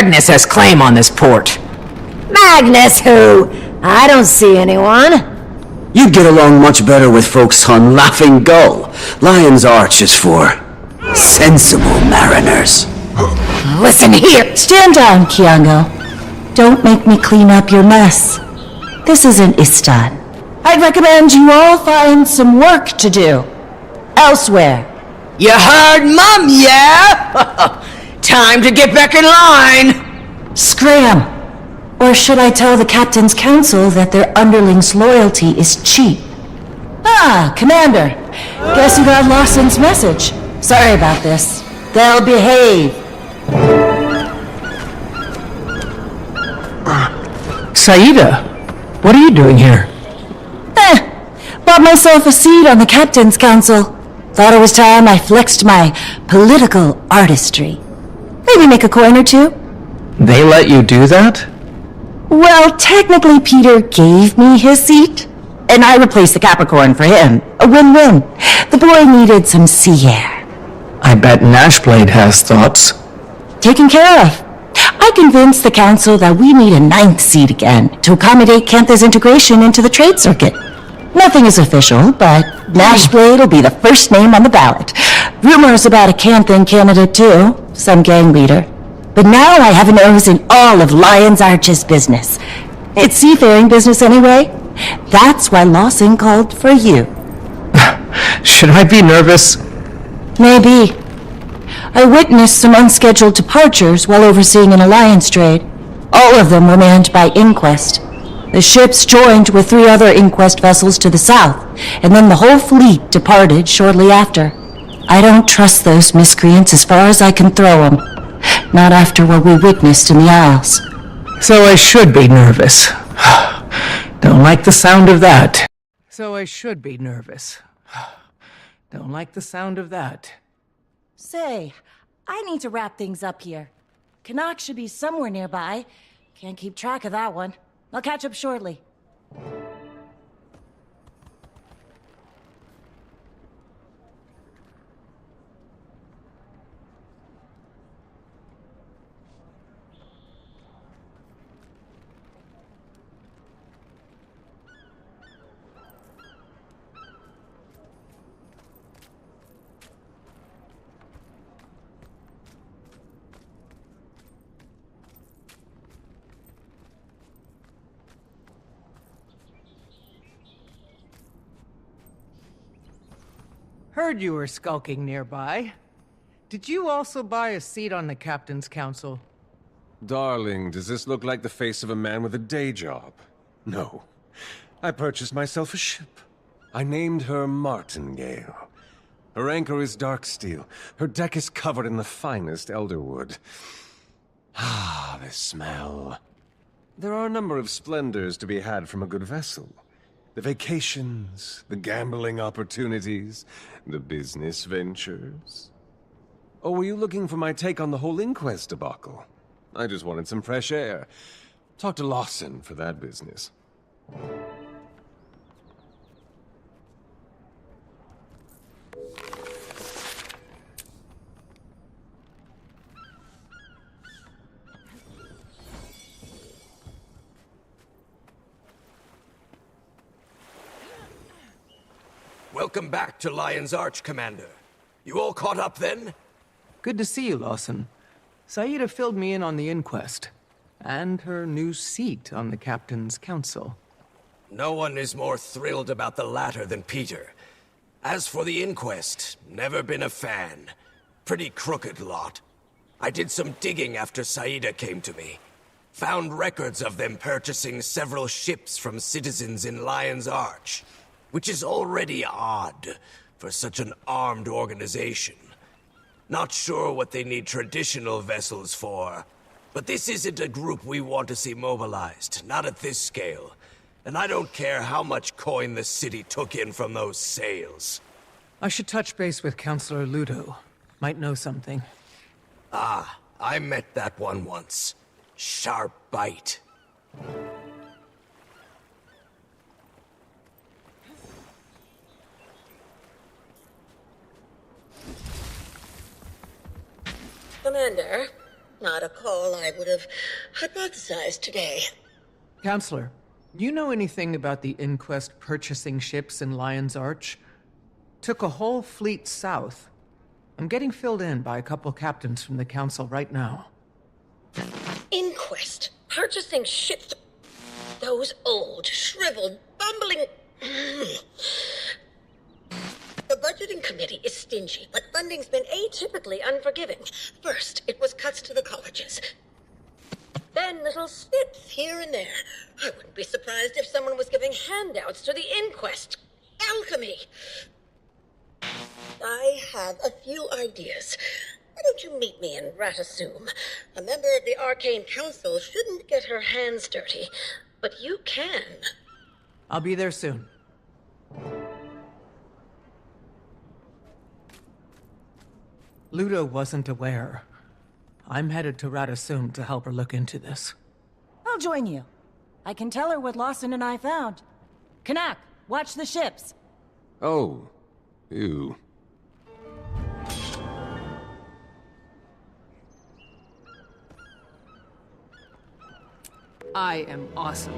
Magnus has claim on this port. Magnus who? I don't see anyone. You'd get along much better with folks on Laughing Gull. Lion's Arch is for sensible mariners. Listen here. Stand down, Kiango. Don't make me clean up your mess. This isn't Istan. I'd recommend you all find some work to do. Elsewhere. You heard Mum, yeah? Time to get back in line! Scram! Or should I tell the Captain's Council that their underlings' loyalty is cheap? Ah, Commander. Guess you got Lawson's message. Sorry about this. They'll behave. Saida, what are you doing here? Bought myself a seat on the Captain's Council. Thought it was time I flexed my political artistry. Maybe make a coin or two. They let you do that? Well, technically Peter gave me his seat, and I replaced the Capricorn for him. A win-win. The boy needed some sea air. I bet Nashblade has thoughts. Taken care of. I convinced the council that we need a 9th seat again to accommodate Cantha's integration into the trade circuit. Nothing is official, but Nashblade will be the first name on the ballot. Rumors about a Canthan candidate too, some gang leader. But now I have a nose in all of Lion's Arch's business. It's seafaring business anyway. That's why Lawson called for you. Should I be nervous? Maybe. I witnessed some unscheduled departures while overseeing an alliance trade. All of them were manned by Inquest. The ships joined with 3 other Inquest vessels to the south, and then the whole fleet departed shortly after. I don't trust those miscreants as far as I can throw them. Not after what we witnessed in the Isles. So I should be nervous. Don't like the sound of that. So I should be nervous. Don't like the sound of that. Say, I need to wrap things up here. Canuck should be somewhere nearby. Can't keep track of that one. I'll catch up shortly. Heard you were skulking nearby. Did you also buy a seat on the Captain's Council? Darling, does this look like the face of a man with a day job? No. I purchased myself a ship. I named her Martingale. Her anchor is dark steel. Her deck is covered in the finest elderwood. Ah, the smell. There are a number of splendors to be had from a good vessel. The vacations, the gambling opportunities, the business ventures. Or were you looking for my take on the whole Inquest debacle? I just wanted some fresh air. Talk to Lawson for that business. Welcome back to Lion's Arch, Commander. You all caught up then? Good to see you, Lawson. Saida filled me in on the Inquest, and her new seat on the Captain's Council. No one is more thrilled about the latter than Peter. As for the Inquest, never been a fan. Pretty crooked lot. I did some digging after Saida came to me. Found records of them purchasing several ships from citizens in Lion's Arch, which is already odd for such an armed organization. Not sure what they need traditional vessels for, but this isn't a group we want to see mobilized, not at this scale. And I don't care how much coin the city took in from those sales. I should touch base with Counselor Ludo. Might know something. Ah, I met that one once. Sharp bite. Commander, Not a call I would have hypothesized today. Counselor, you know anything about the Inquest purchasing ships in Lion's Arch? Took a whole fleet south. I'm getting filled in by a couple captains from the Council right now. Inquest. Purchasing ships. Those old, shriveled, bumbling... The budgeting committee is stingy, but funding's been atypically unforgiving. First, it was cuts to the colleges. Then little snips here and there. I wouldn't be surprised if someone was giving handouts to the Inquest. Alchemy. I have a few ideas. Why don't you meet me in Ratasum? A member of the Arcane Council shouldn't get her hands dirty, but you can. I'll be there soon. Ludo wasn't aware. I'm headed to Ratasum to help her look into this. I'll join you. I can tell her what Lawson and I found. Kanak, watch the ships. Oh, you. I am awesome.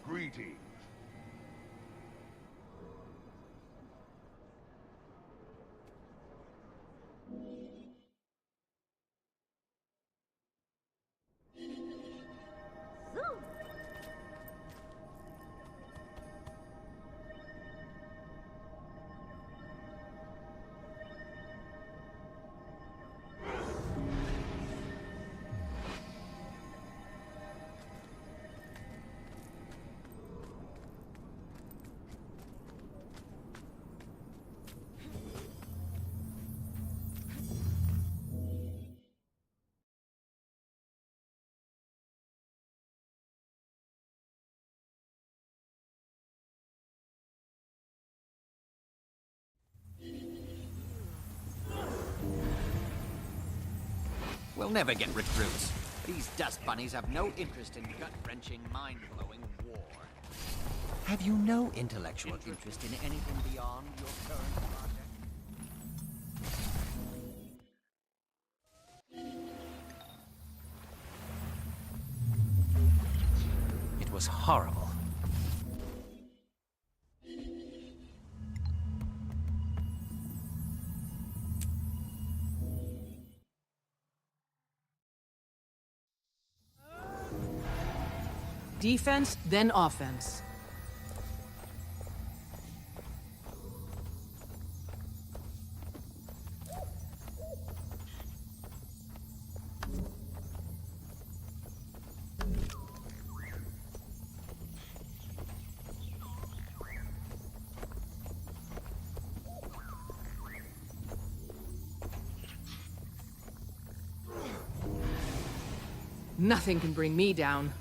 Greetings. We'll never get recruits. These dust bunnies have no interest in gut-wrenching, mind-blowing war. Have you no intellectual interest in anything beyond your current project? It was horrible. Defense, then offense. Nothing can bring me down.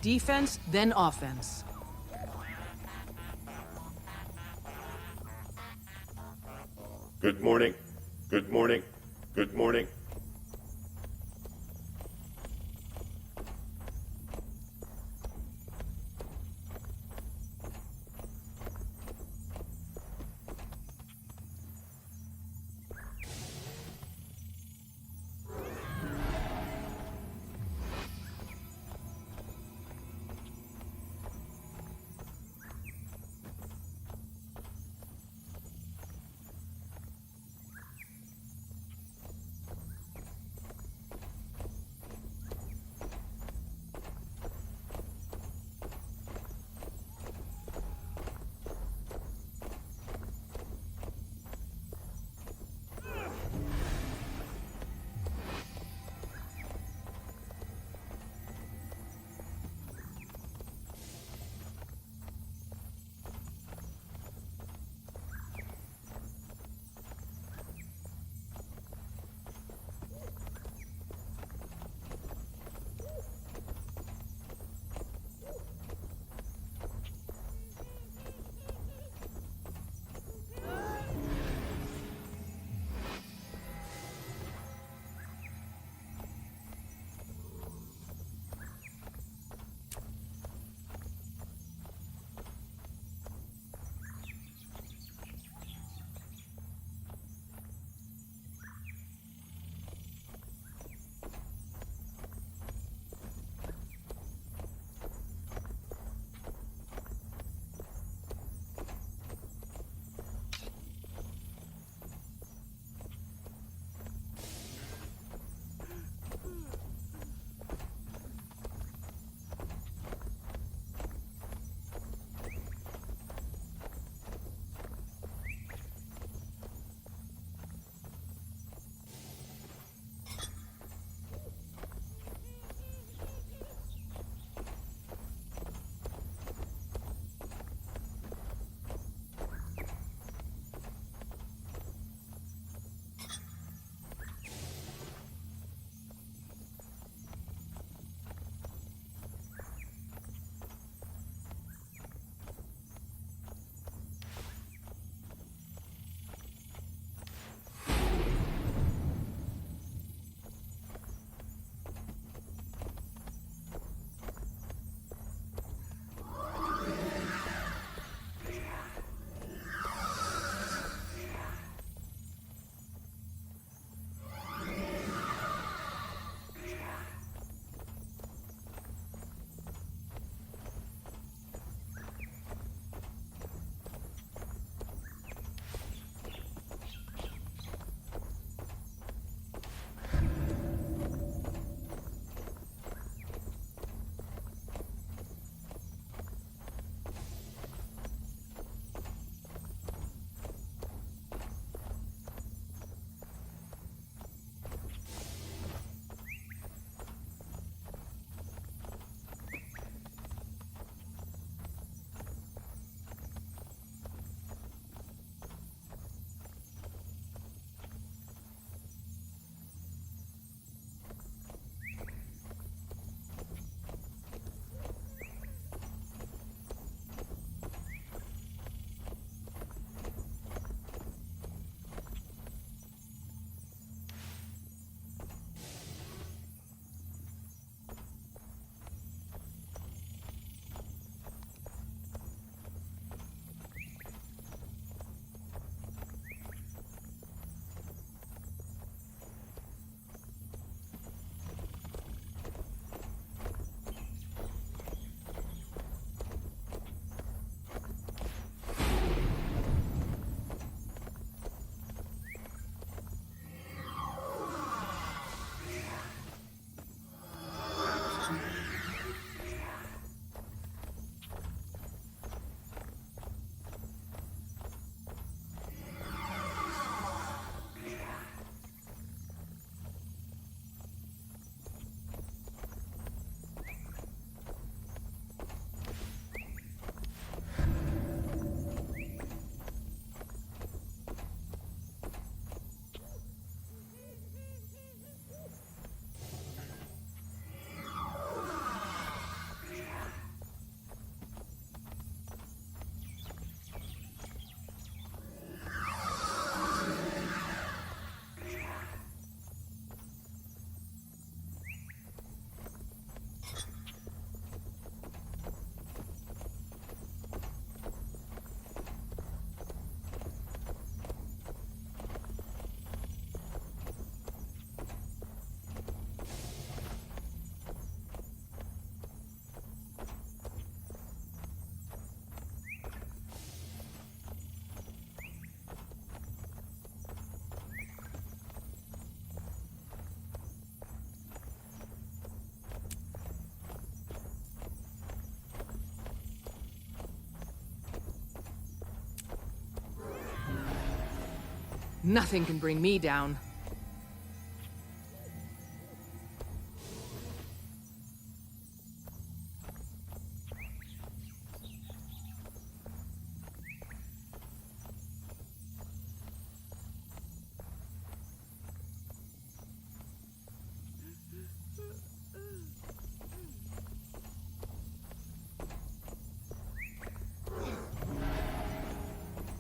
Defense, then offense. Good morning. Good morning. Good morning. Nothing can bring me down.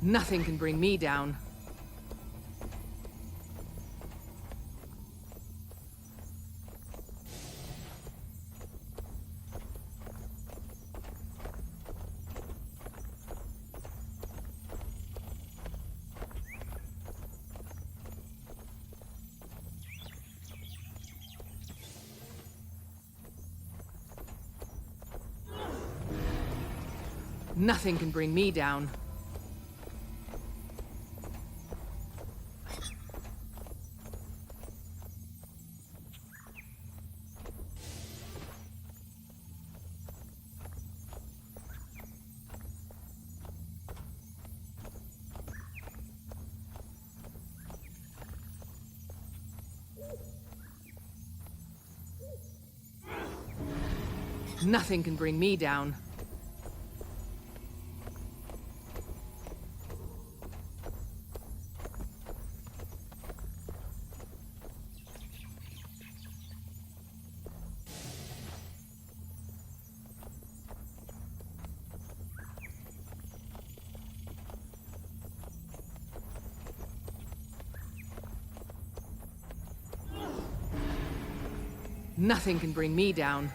Nothing can bring me down. Nothing can bring me down. Nothing can bring me down. Nothing can bring me down.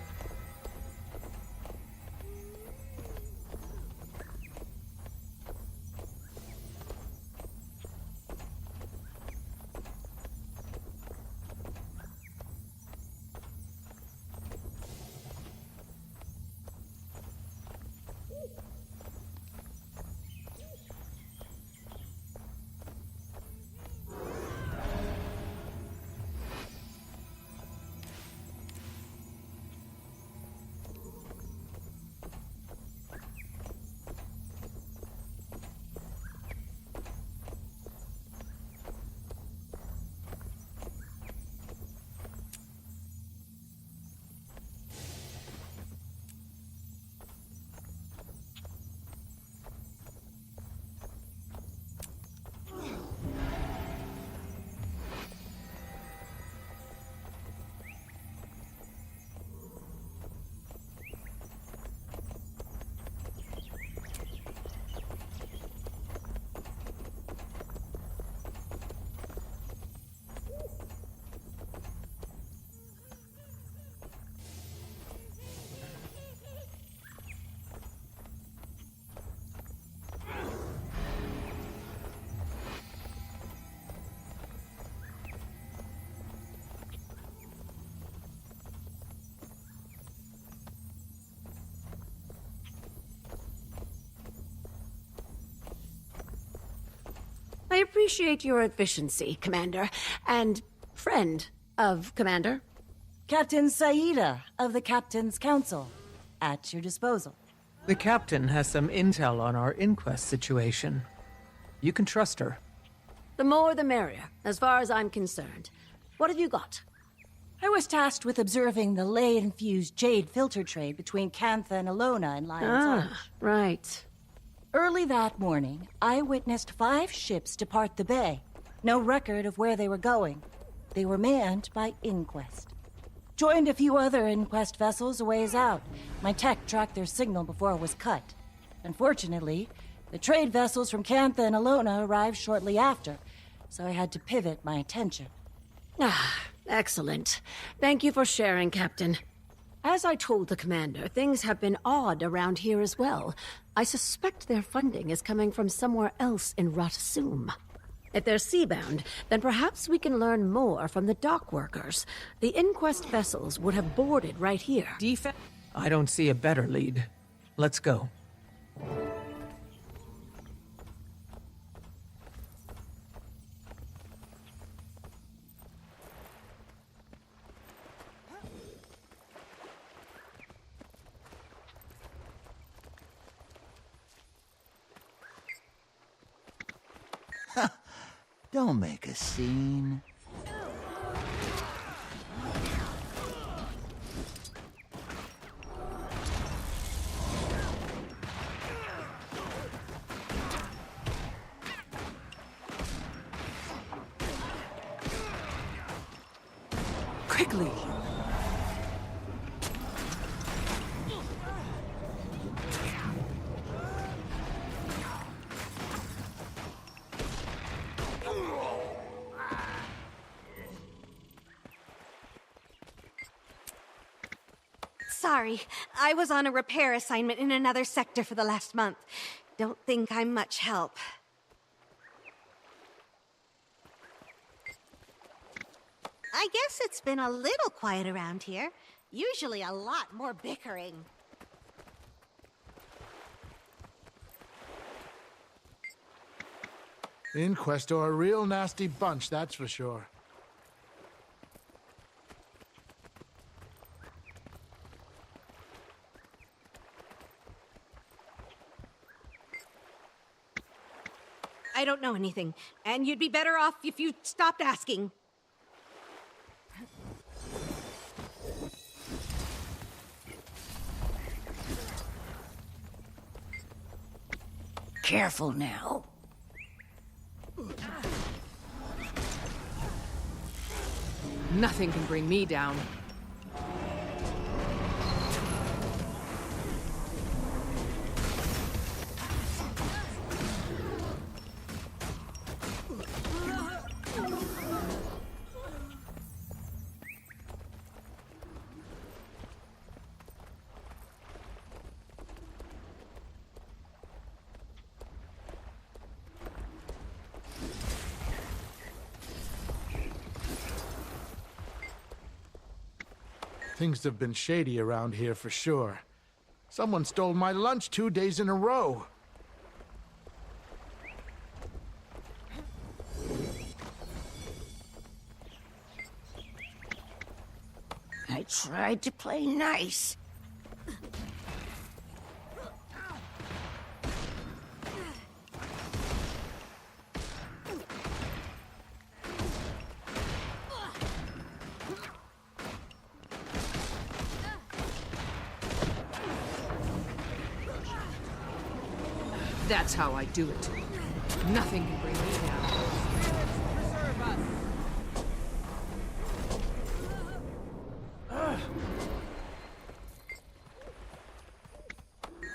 I appreciate your efficiency, Commander, and friend of Commander. Captain Saida of the Captain's Council, at your disposal. The captain has some intel on our inquest situation. You can trust her. The more the merrier, as far as I'm concerned. What have you got? I was tasked with observing the ley-infused jade filter trade between Cantha and Alona in Lion's Arch. Right. Early that morning, I witnessed 5 ships depart the bay. No record of where they were going. They were manned by Inquest. Joined a few other Inquest vessels a ways out. My tech tracked their signal before it was cut. Unfortunately, the trade vessels from Cantha and Alona arrived shortly after, so I had to pivot my attention. Ah, excellent. Thank you for sharing, Captain. As I told the Commander, things have been odd around here as well. I suspect their funding is coming from somewhere else in Ratasum. If they're seabound, then perhaps we can learn more from the dock workers. The Inquest vessels would have boarded right here. I don't see a better lead. Let's go. Don't make a scene. Quickly! Sorry, I was on a repair assignment in another sector for the last month. Don't think I'm much help. I guess it's been a little quiet around here. Usually a lot more bickering. Inquest are a real nasty bunch, that's for sure. I don't know anything, and you'd be better off if you stopped asking. Careful now. Nothing can bring me down. Things have been shady around here for sure. Someone stole my lunch 2 days in a row. I tried to play nice. That's how I do it. Nothing can bring me down. Preserve us!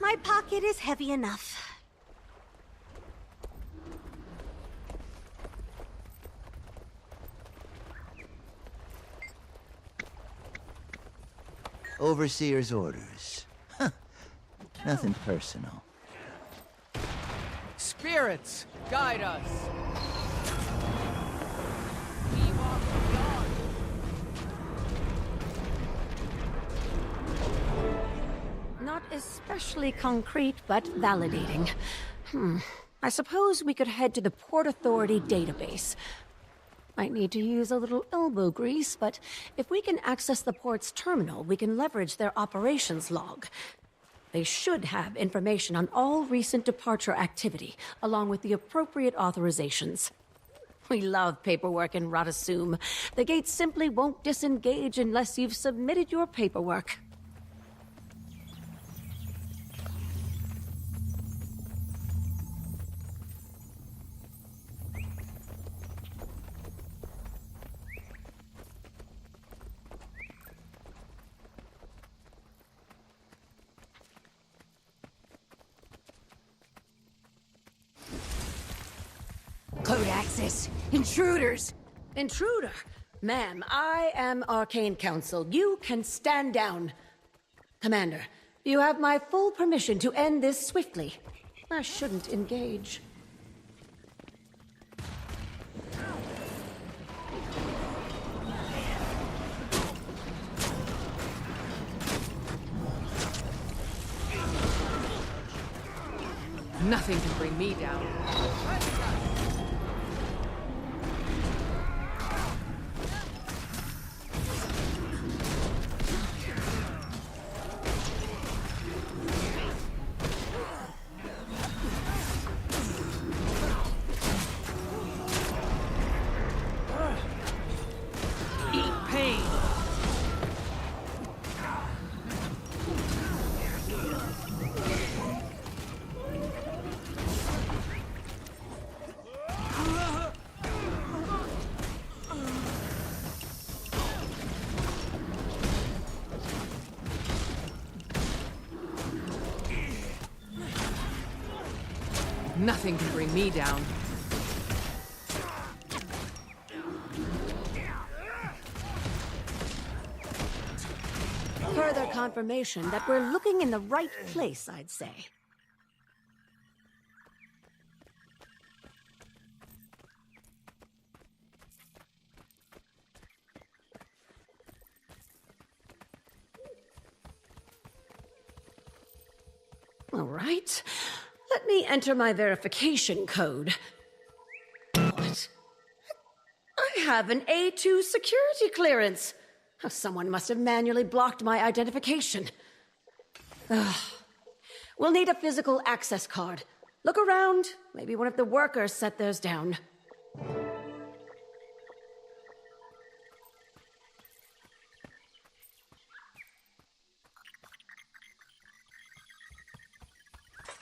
My pocket is heavy enough. Overseer's orders. Huh. Nothing personal. Spirits, guide us. Not especially concrete, but validating. I suppose we could head to the Port Authority database. Might need to use a little elbow grease, but if we can access the port's terminal, we can leverage their operations log. They should have information on all recent departure activity, along with the appropriate authorizations. We love paperwork in Radasum. The gates simply won't disengage unless you've submitted your paperwork. Code access. Intruders. Intruder? Ma'am, I am Arcane Council. You can stand down. Commander, you have my full permission to end this swiftly. I shouldn't engage. Nothing can bring me down. Nothing can bring me down. Further confirmation that we're looking in the right place, I'd say. All right. Let me enter my verification code. What? I have an A2 security clearance. Oh, someone must have manually blocked my identification. Ugh. We'll need a physical access card. Look around. Maybe one of the workers set theirs down.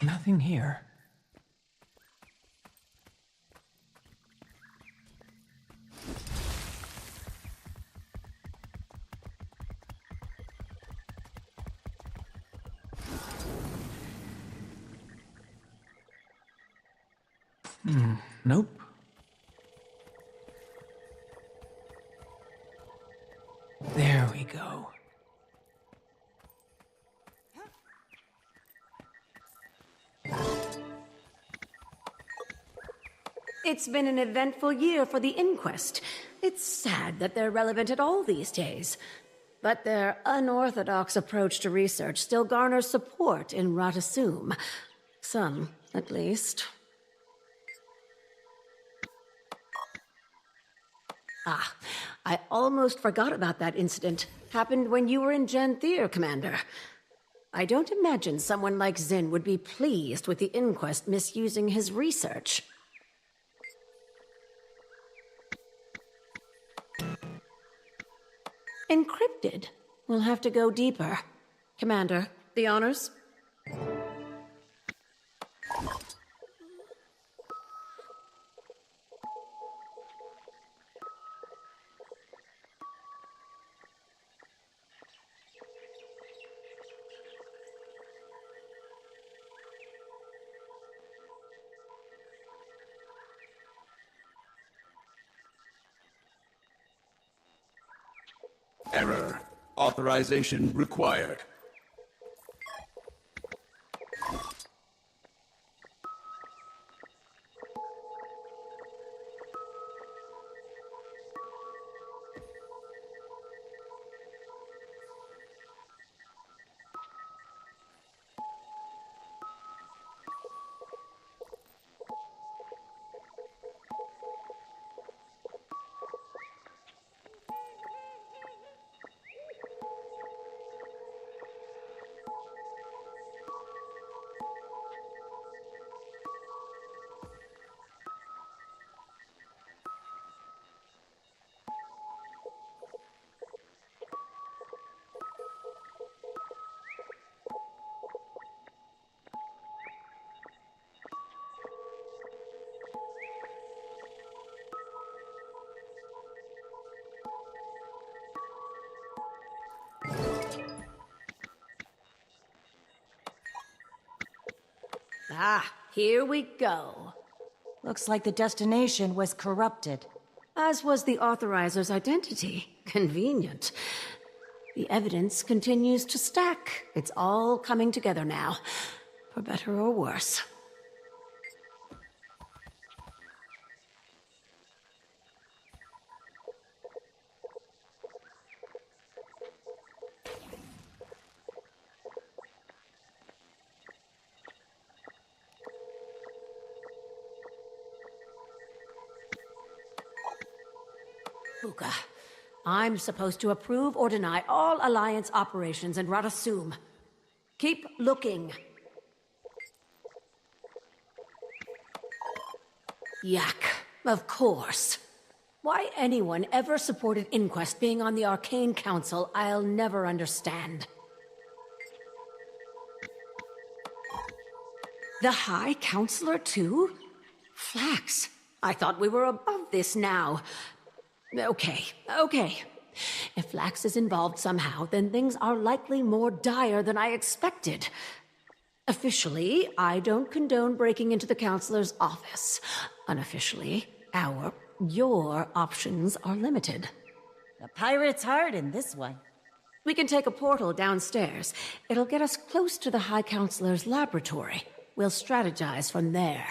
Nothing here. Nope. There we go. It's been an eventful year for the inquest. It's sad that they're relevant at all these days. But their unorthodox approach to research still garners support in Ratasum. Some, at least. Ah, I almost forgot about that incident. Happened when you were in Janthir, Commander. I don't imagine someone like Zin would be pleased with the inquest misusing his research. Encrypted. We'll have to go deeper. Commander, the honors? Error. Authorization required. Ah, here we go. Looks like the destination was corrupted. As was the authoriser's identity. Convenient. The evidence continues to stack. It's all coming together now, for better or worse. Buka, I'm supposed to approve or deny all Alliance operations in Ratasum. Keep looking. Yak, of course. Why anyone ever supported Inquest being on the Arcane Council, I'll never understand. The High Counselor, too? Flax, I thought we were above this now. Okay. If Flax is involved somehow, then things are likely more dire than I expected. Officially, I don't condone breaking into the counselor's office. Unofficially, your options are limited. A pirate's hard in this one. We can take a portal downstairs. It'll get us close to the High Counselor's laboratory. We'll strategize from there.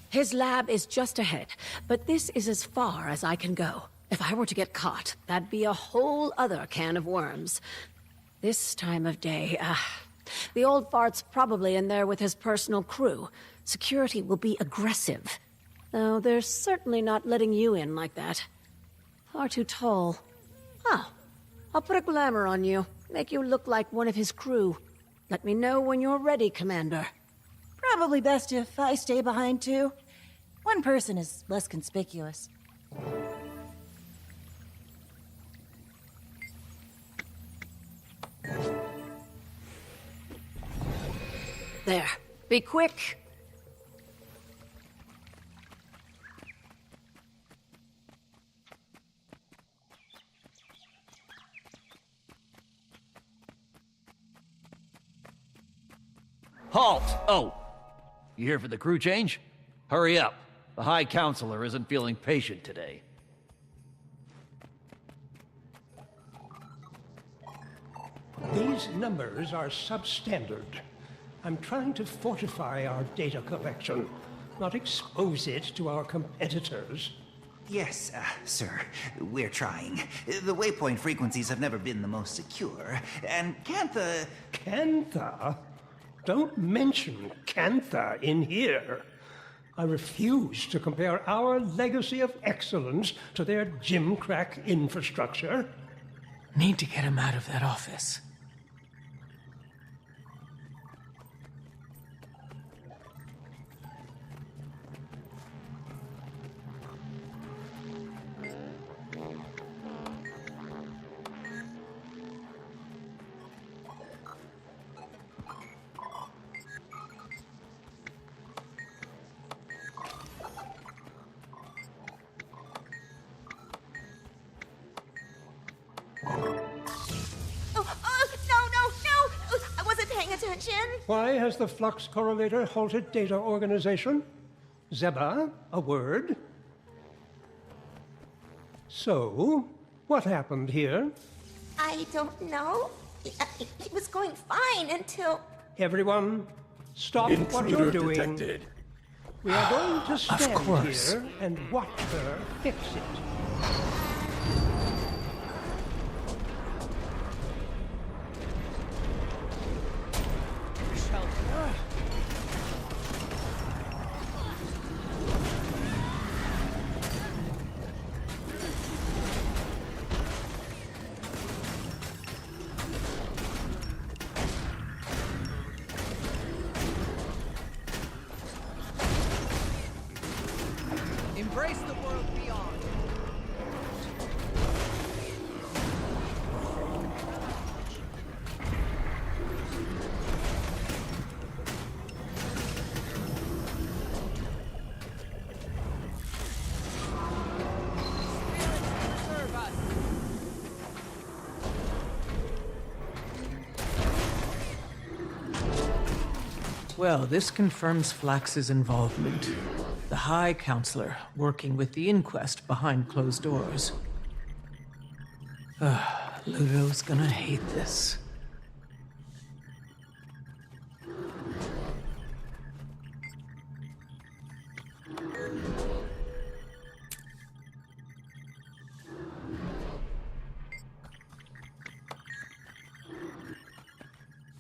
His lab is just ahead, but this is as far as I can go. If I were to get caught, that'd be a whole other can of worms. This time of day, the old fart's probably in there with his personal crew. Security will be aggressive. Though they're certainly not letting you in like that. Far too tall. Oh, I'll put a glamour on you. Make you look like one of his crew. Let me know when you're ready, Commander. Probably best if I stay behind too. One person is less conspicuous. There. Be quick. Halt! Oh! You here for the crew change? Hurry up. The High Counselor isn't feeling patient today. These numbers are substandard. I'm trying to fortify our data collection, not expose it to our competitors. Yes, sir. We're trying. The waypoint frequencies have never been the most secure, and Cantha... Cantha? Don't mention Cantha in here. I refuse to compare our legacy of excellence to their gimcrack infrastructure. Need to get him out of that office. Why has the flux correlator halted data organization? Zeba, a word? So, what happened here? I don't know. It was going fine until... Everyone, stop what you're doing. Detected. We are going to stand here and watch her fix it. Embrace the world beyond. Well, this confirms Flax's involvement. The High Counselor working with the inquest behind closed doors. Ludo's gonna hate this.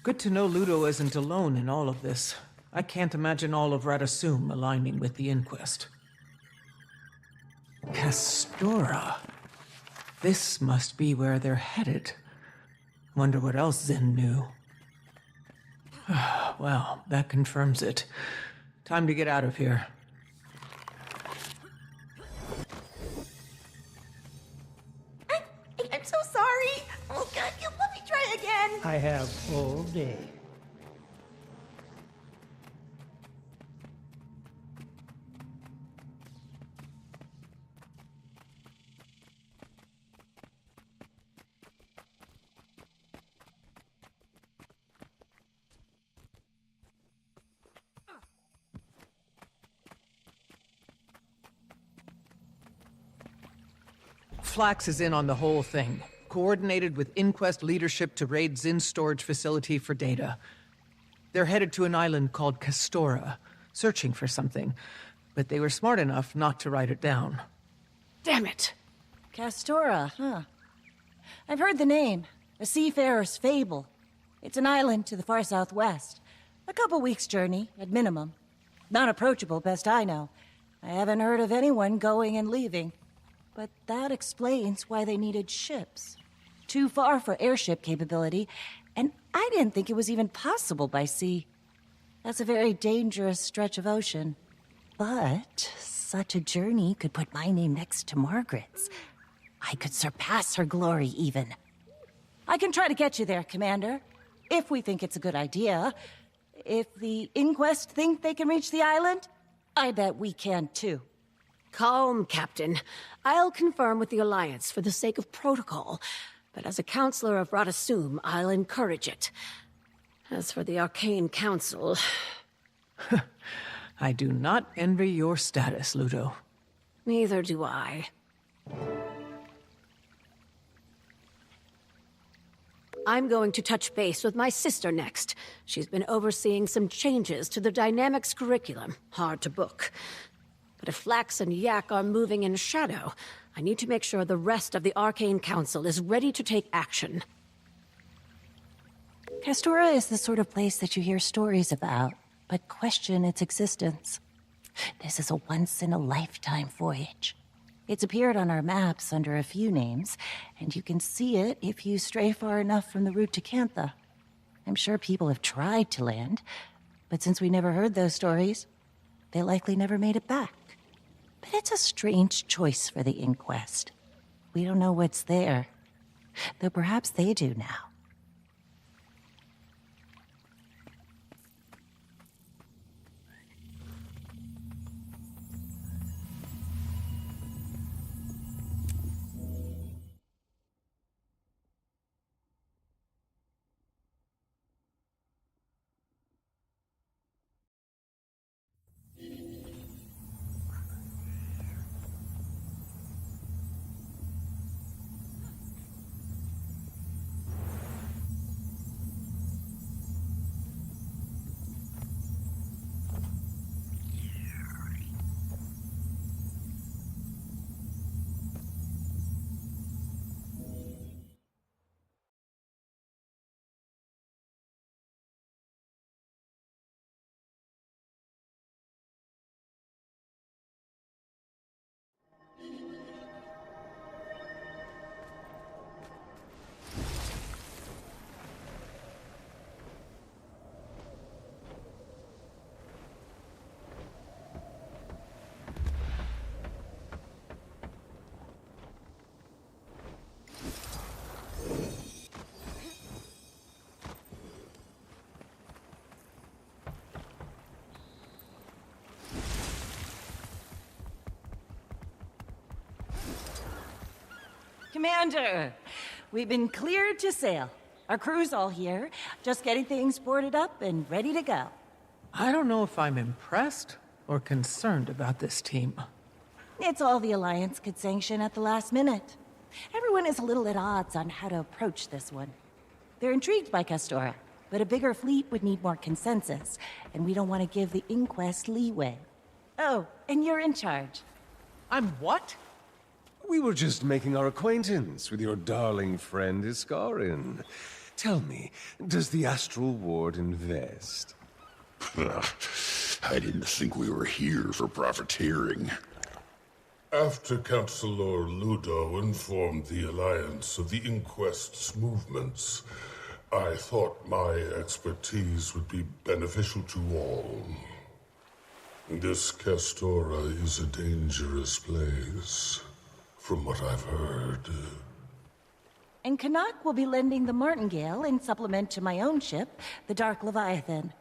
Good to know Ludo isn't alone in all of this. I can't imagine all of Radasum aligning with the inquest. Castora. This must be where they're headed. Wonder what else Zen knew. Well, that confirms it. Time to get out of here. I'm so sorry. Oh, God, you let me try again. I have all day. Flax is in on the whole thing. Coordinated with Inquest leadership to raid Zin's storage facility for data. They're headed to an island called Castora, searching for something. But they were smart enough not to write it down. Damn it! Castora, huh? I've heard the name. A seafarer's fable. It's an island to the far southwest. A couple weeks' journey, at minimum. Not approachable, best I know. I haven't heard of anyone going and leaving. But that explains why they needed ships. Too far for airship capability, and I didn't think it was even possible by sea. That's a very dangerous stretch of ocean. But such a journey could put my name next to Margaret's. I could surpass her glory, even. I can try to get you there, Commander, if we think it's a good idea. If the Inquest think they can reach the island, I bet we can too. Calm, Captain. I'll confirm with the Alliance for the sake of protocol. But as a counselor of Radasum, I'll encourage it. As for the Arcane Council... I do not envy your status, Ludo. Neither do I. I'm going to touch base with my sister next. She's been overseeing some changes to the Dynamics curriculum. Hard to book. But if Flax and Yak are moving in shadow, I need to make sure the rest of the Arcane Council is ready to take action. Castora is the sort of place that you hear stories about, but question its existence. This is a once-in-a-lifetime voyage. It's appeared on our maps under a few names, and you can see it if you stray far enough from the route to Cantha. I'm sure people have tried to land, but since we never heard those stories, they likely never made it back. But it's a strange choice for the Inquest. We don't know what's there, though perhaps they do now. Commander, we've been cleared to sail. Our crew's all here, just getting things boarded up and ready to go. I don't know if I'm impressed or concerned about this team. It's all the Alliance could sanction at the last minute. Everyone is a little at odds on how to approach this one. They're intrigued by Castora, but a bigger fleet would need more consensus, and we don't want to give the Inquest leeway. Oh, and you're in charge. I'm what? We were just making our acquaintance with your darling friend Iskarin. Tell me, does the Astral Ward invest? I didn't think we were here for profiteering. After Councilor Ludo informed the Alliance of the Inquest's movements, I thought my expertise would be beneficial to all. This Castora is a dangerous place, from what I've heard. And Canuck will be lending the Martingale in supplement to my own ship, the Dark Leviathan.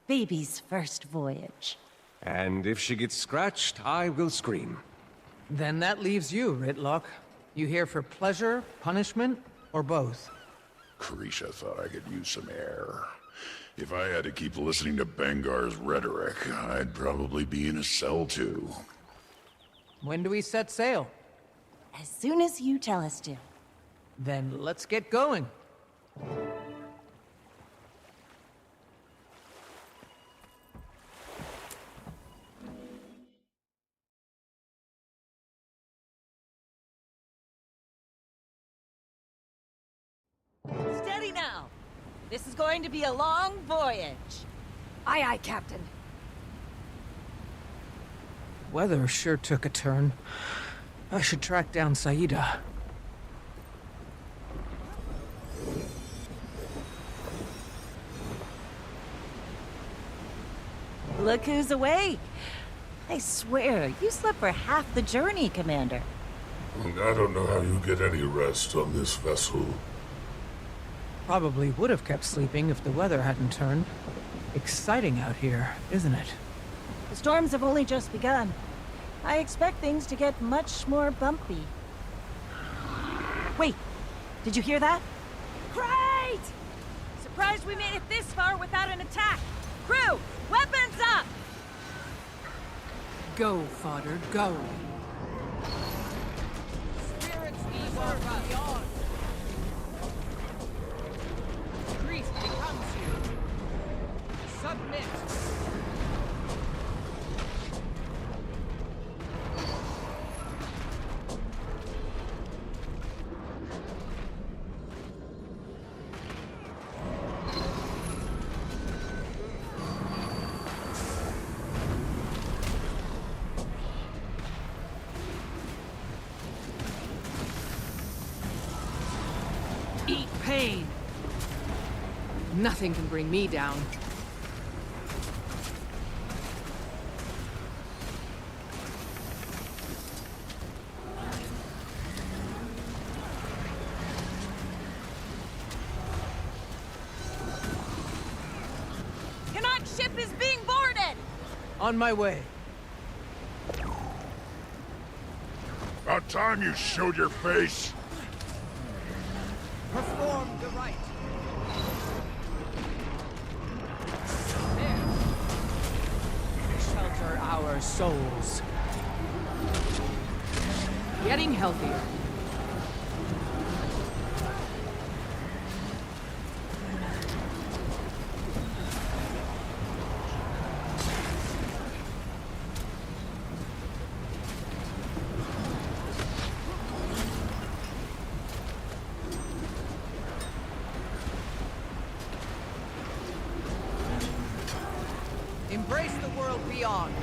Baby's first voyage. And if she gets scratched, I will scream. Then that leaves you, Ritlock. You here for pleasure, punishment, or both? Carisha thought I could use some air. If I had to keep listening to Bengar's rhetoric, I'd probably be in a cell too. When do we set sail? As soon as you tell us to. Then let's get going. Steady now! This is going to be a long voyage. Aye, aye, Captain. Weather sure took a turn. I should track down Saida. Look who's awake. I swear, you slept for half the journey, Commander. I don't know how you get any rest on this vessel. Probably would have kept sleeping if the weather hadn't turned. Exciting out here, isn't it? The storms have only just begun. I expect things to get much more bumpy. Wait, did you hear that? Great! Surprised we made it this far without an attack. Crew, weapons up! Go, fodder, go. Spirits evolve beyond. Grief becomes you. Submit. Eat pain. Nothing can bring me down. Canuck ship is being boarded! On my way. About time you showed your face. Perform the rite. Shelter our souls. Getting healthier. Embrace the world beyond.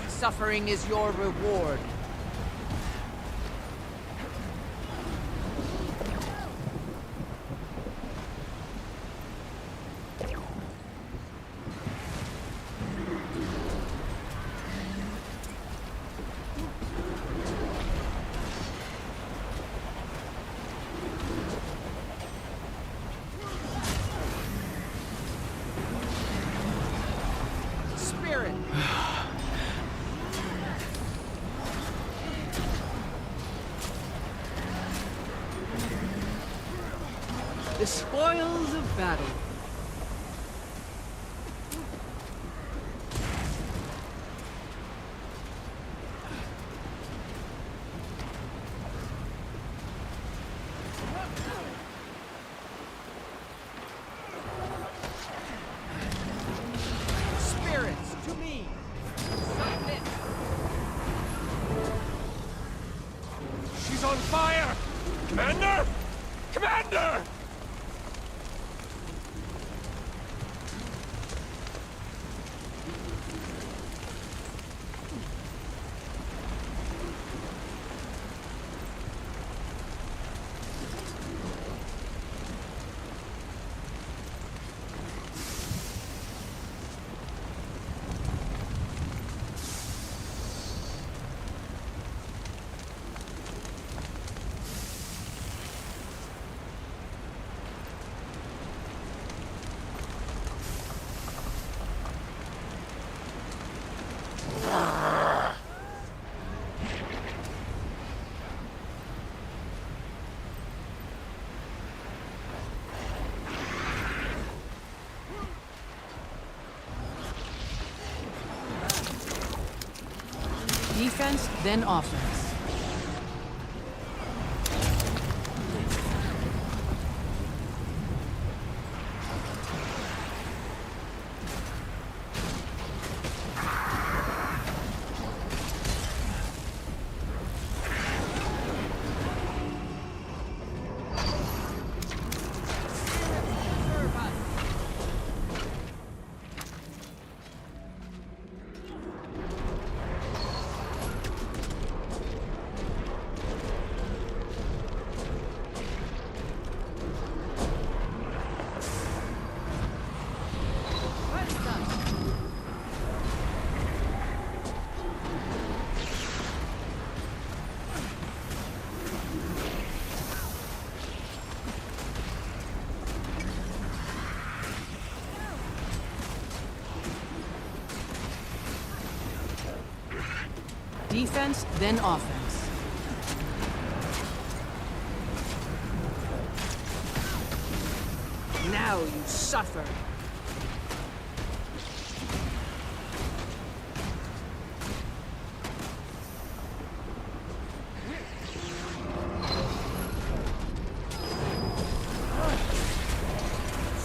Suffering is your reward. Spirit. The spoils of battle. Commander? Commander! Defense, then offense. Defense, then offense. Now you suffer.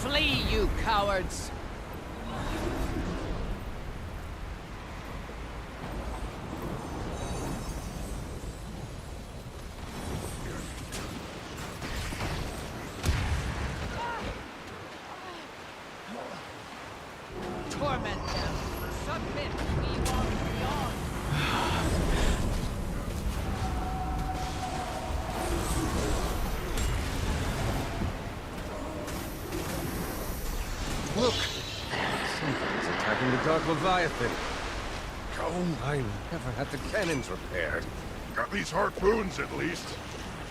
Flee, you cowards! Torment them! Submit! We walk beyond! Look! Something's attacking the Dark Leviathan. I never had the cannons repaired. Got these harpoons, at least.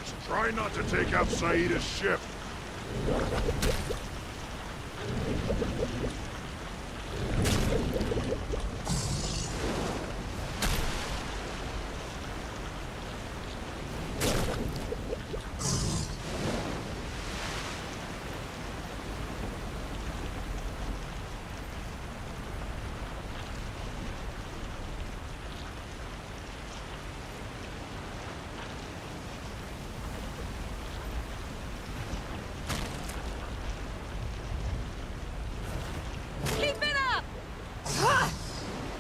Just try not to take out Saida's ship.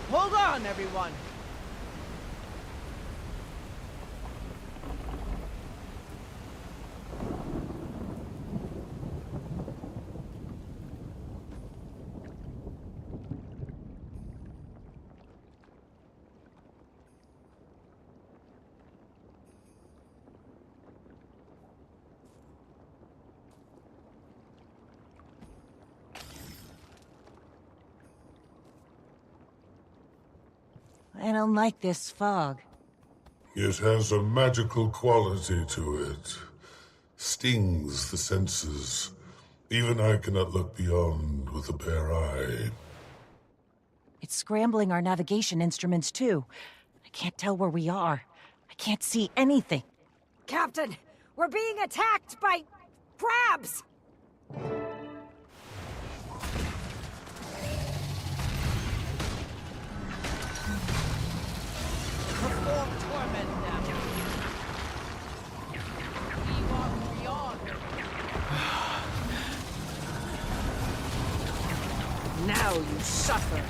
Hold on, everyone! I don't like this fog. It has a magical quality to it. Stings the senses. Even I cannot look beyond with a bare eye. It's scrambling our navigation instruments, too. I can't tell where we are. I can't see anything. Captain, we're being attacked by crabs! Perform torment them. We walk beyond. Now you suffer.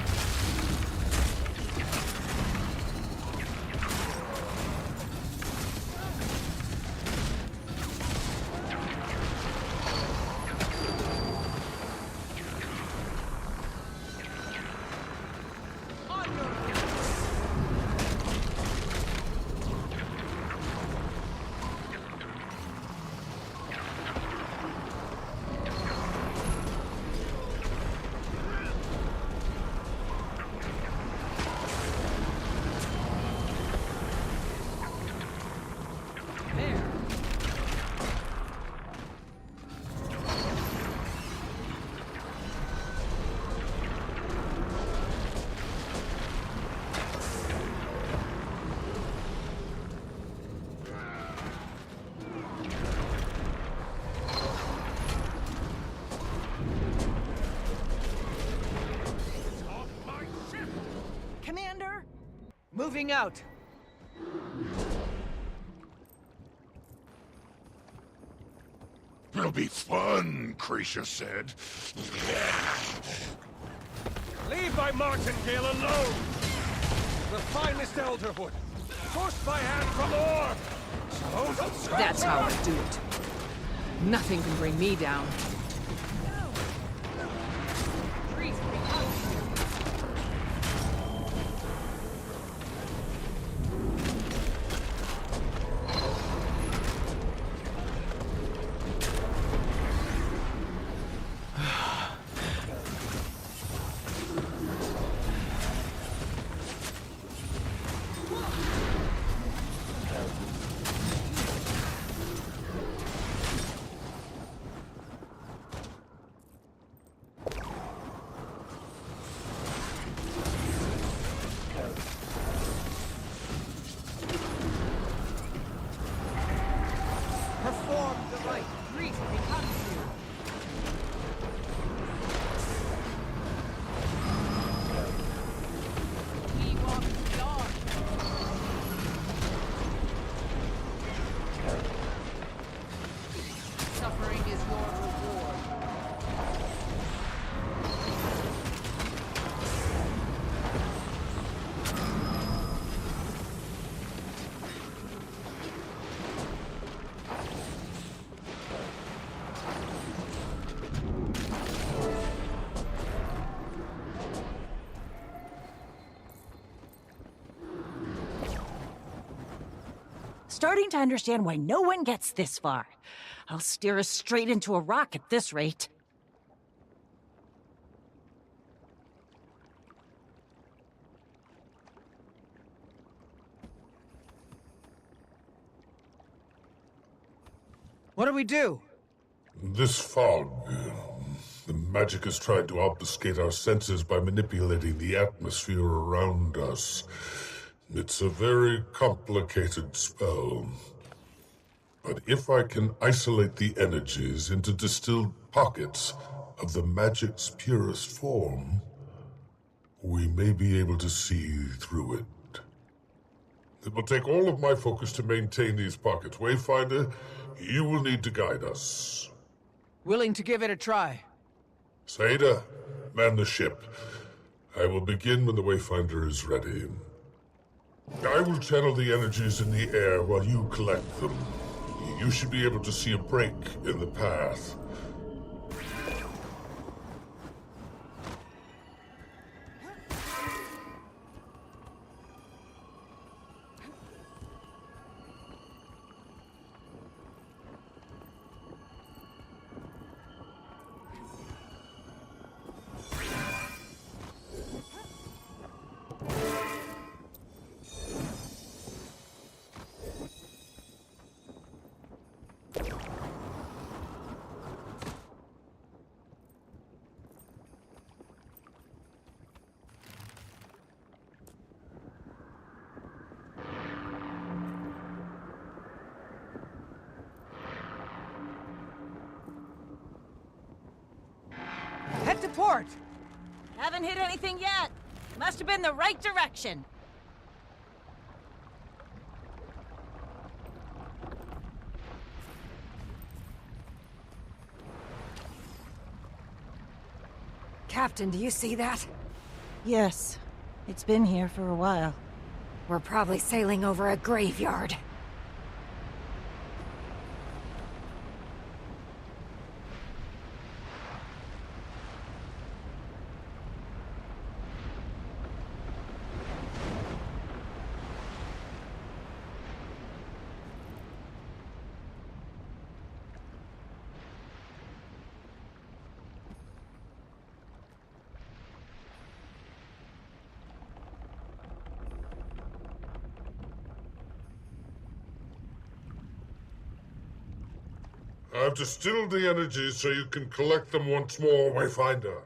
moving out. It'll be fun, Krisha said. Leave my martingale alone! The finest elderwood, forced by hand from Orb! That's how I do it. Nothing can bring me down. Perform the rite. Greet becomes you. We walk beyond. Suffering is your reward. Starting to understand why no one gets this far. I'll steer us straight into a rock at this rate. What do we do? This fog. The magic has tried to obfuscate our senses by manipulating the atmosphere around us. It's a very complicated spell. But if I can isolate the energies into distilled pockets of the magic's purest form, we may be able to see through it. It will take all of my focus to maintain these pockets. Wayfinder, you will need to guide us. Willing to give it a try. Saida, man the ship. I will begin when the Wayfinder is ready. I will channel the energies in the air while you collect them. You should be able to see a break in the path. Head to port! Haven't hit anything yet. Must have been the right direction. Captain, do you see that? Yes. It's been here for a while. We're probably sailing over a graveyard. I've distilled the energies so you can collect them once more, Wayfinder.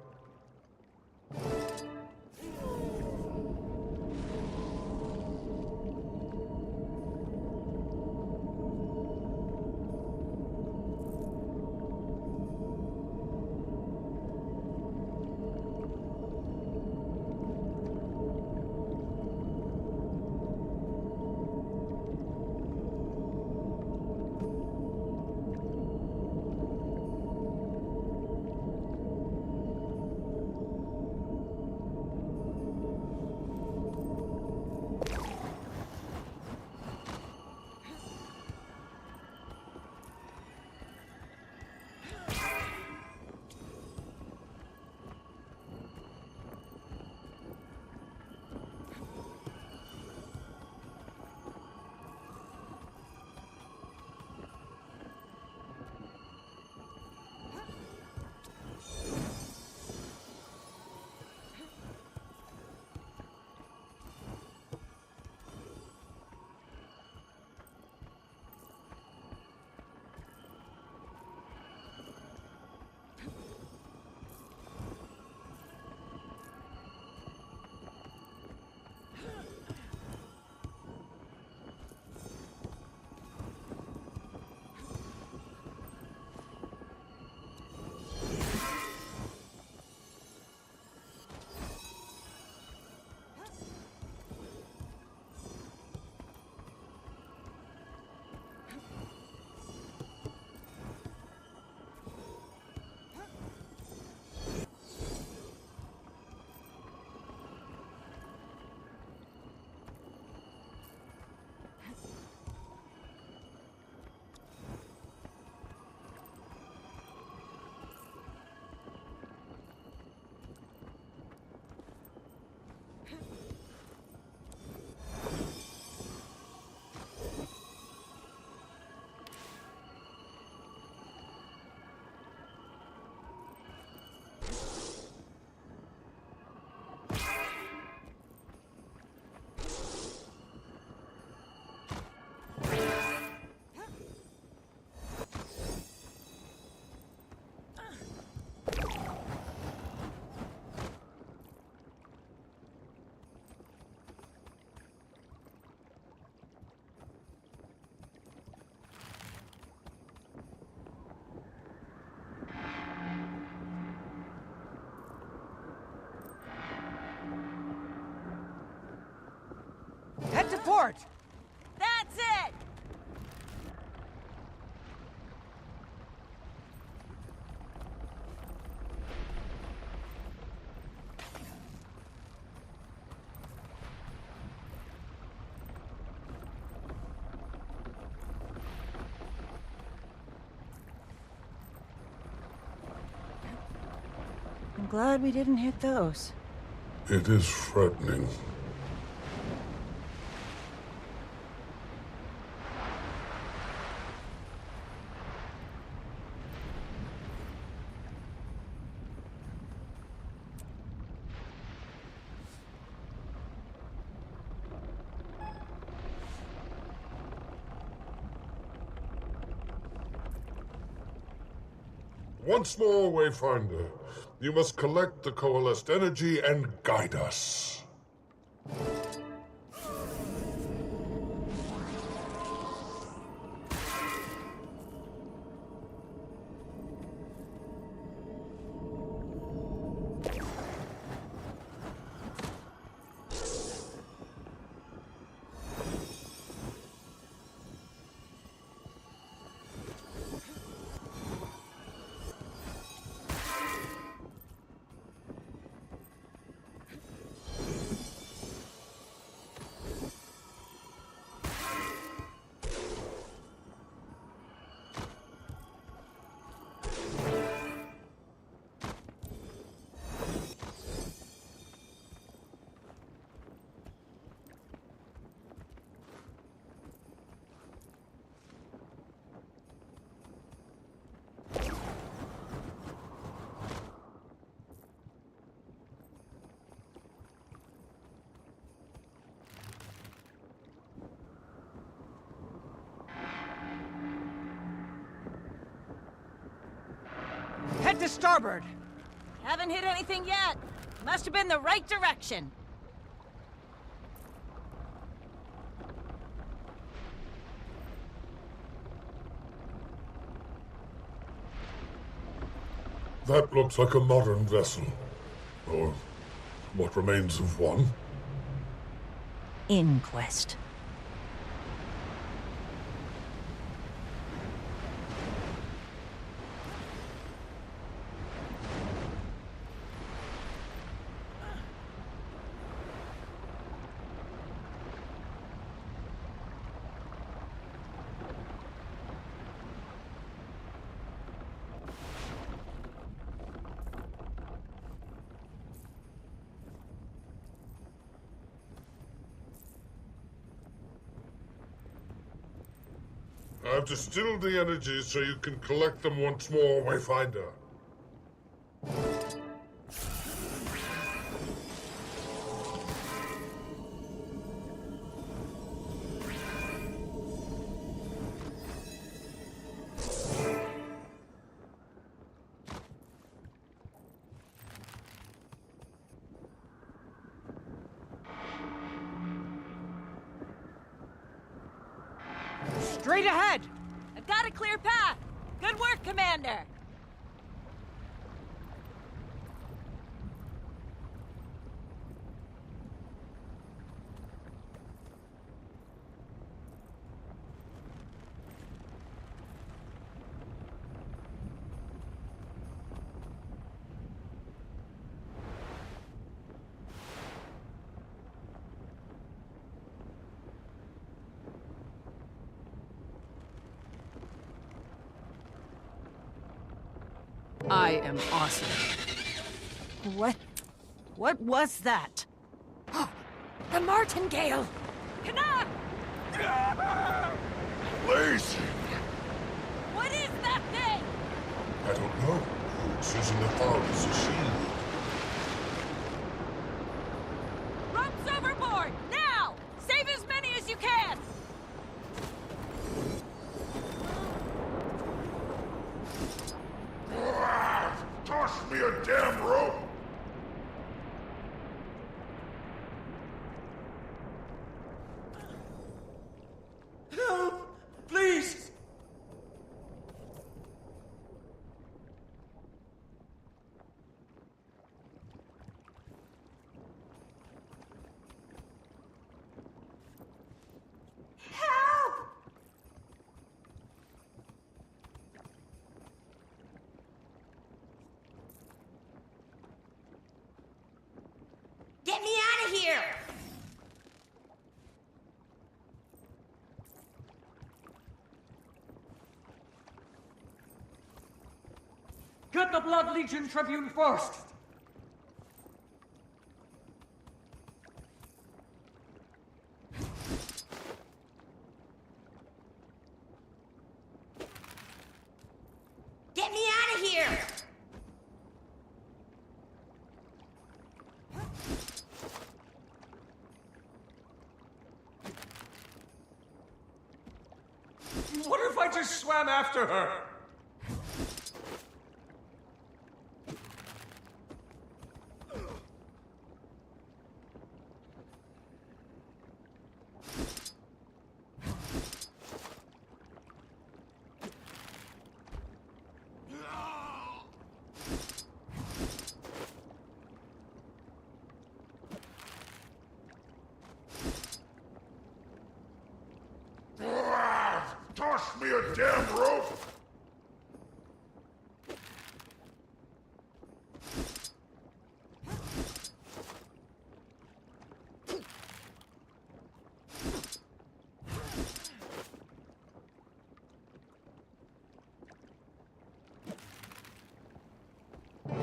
port! That's it! I'm glad we didn't hit those. It is frightening. Once more, Wayfinder. You must collect the coalesced energy and guide us. Head to starboard! Haven't hit anything yet. Must have been the right direction. That looks like a modern vessel. Or what remains of one. Inquest. I've distilled the energies so you can collect them once more, Wayfinder. Straight ahead! I've got a clear path. Good work, Commander. I am awesome. What was that? The martingale! Canuck! Please! What is that thing? I don't know. It's using the fog as a shield. Ropes overboard! Now! Save as many as you can! Toss me a damn rope! Help! Please! Get the Blood Legion Tribune first! Get me out of here! What if I just swam after her? Toss me a damn rope!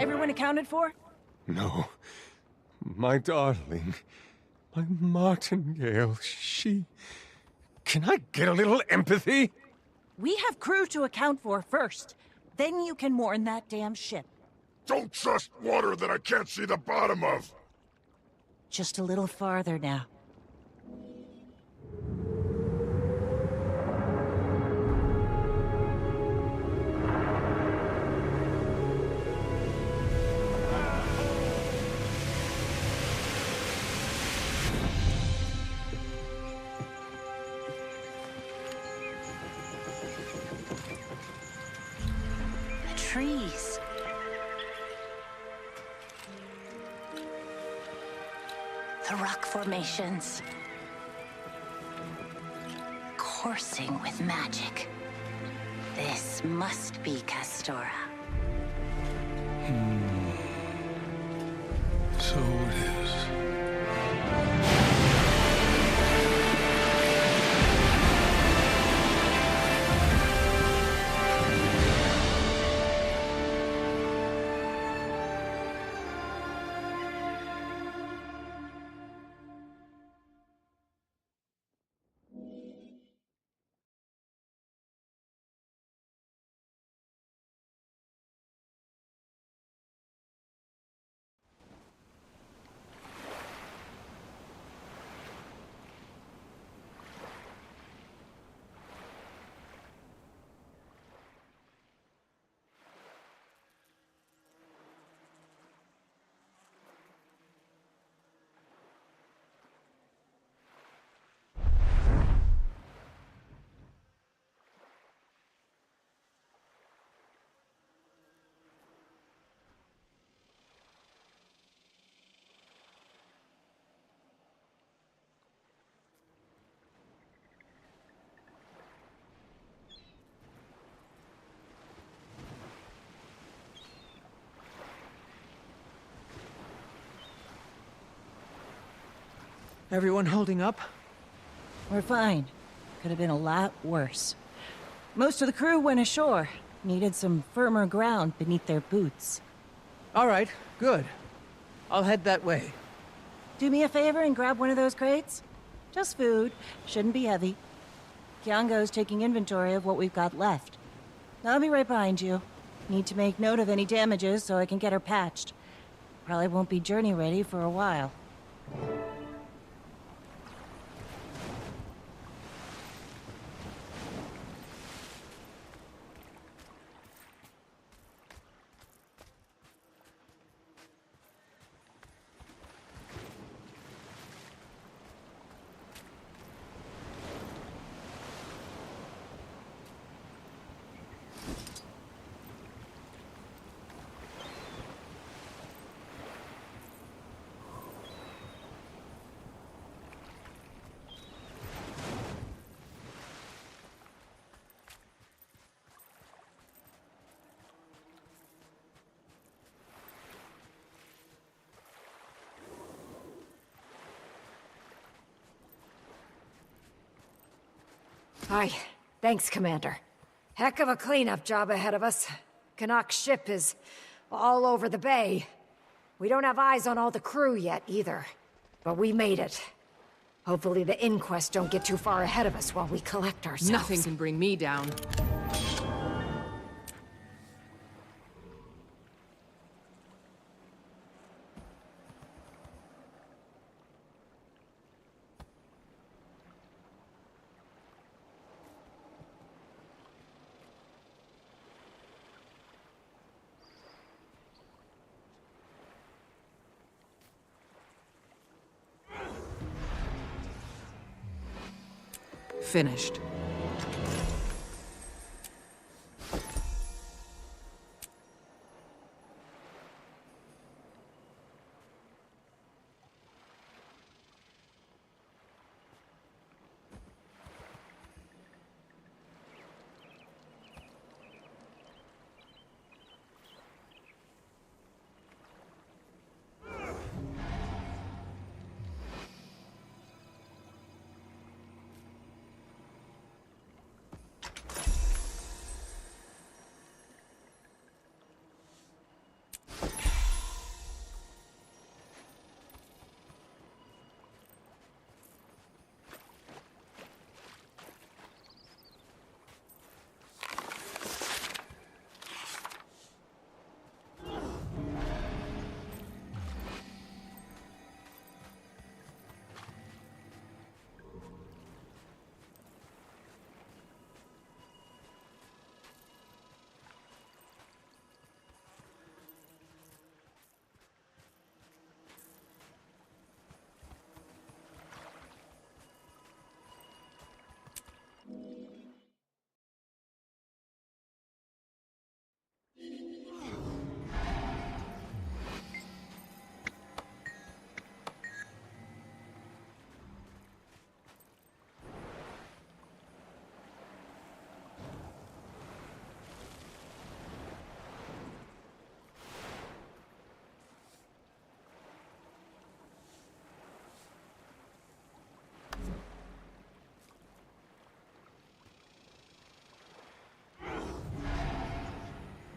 Everyone accounted for? No. My darling. My martingale. She... Can I get a little empathy? We have crew to account for first. Then you can mourn that damn ship. Don't trust water that I can't see the bottom of! Just a little farther now. Trees. The rock formations. Coursing with magic. This must be Castora. So it is. Everyone holding up? We're fine. Could have been a lot worse. Most of the crew went ashore. Needed some firmer ground beneath their boots. All right, good. I'll head that way. Do me a favor and grab one of those crates? Just food. Shouldn't be heavy. Kyongo's taking inventory of what we've got left. I'll be right behind you. Need to make note of any damages so I can get her patched. Probably won't be journey ready for a while. Hi. Thanks, Commander. Heck of a cleanup job ahead of us. Canuck's ship is all over the bay. We don't have eyes on all the crew yet, either. But we made it. Hopefully the inquest don't get too far ahead of us while we collect ourselves. Nothing can bring me down. Finished.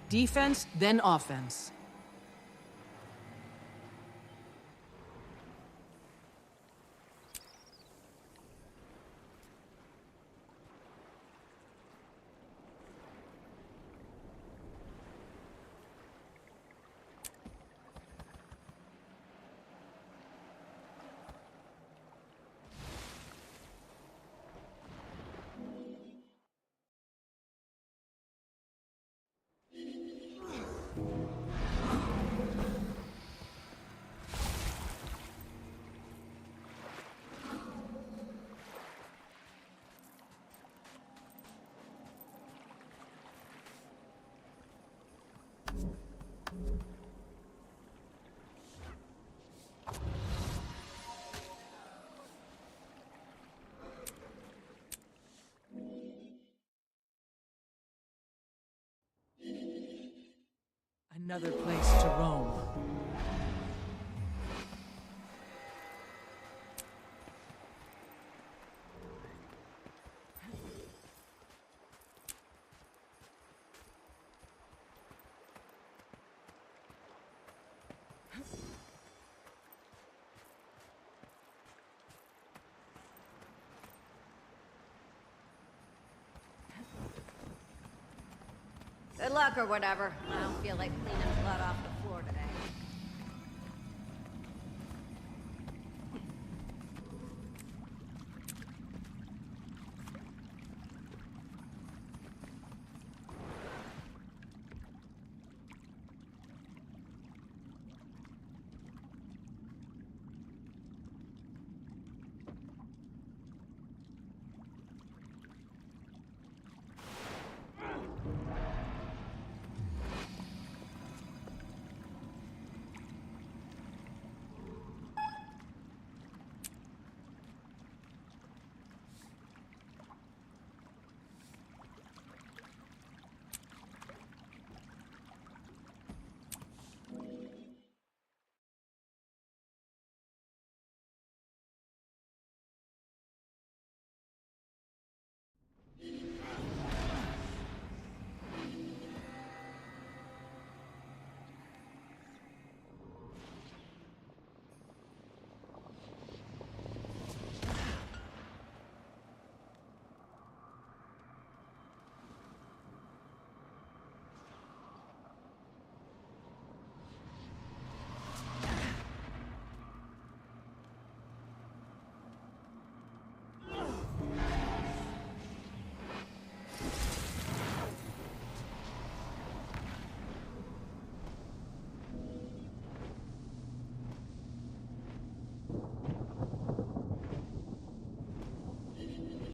Defense, then offense. Another place to roam. Good luck or whatever. I don't feel like cleaning blood off the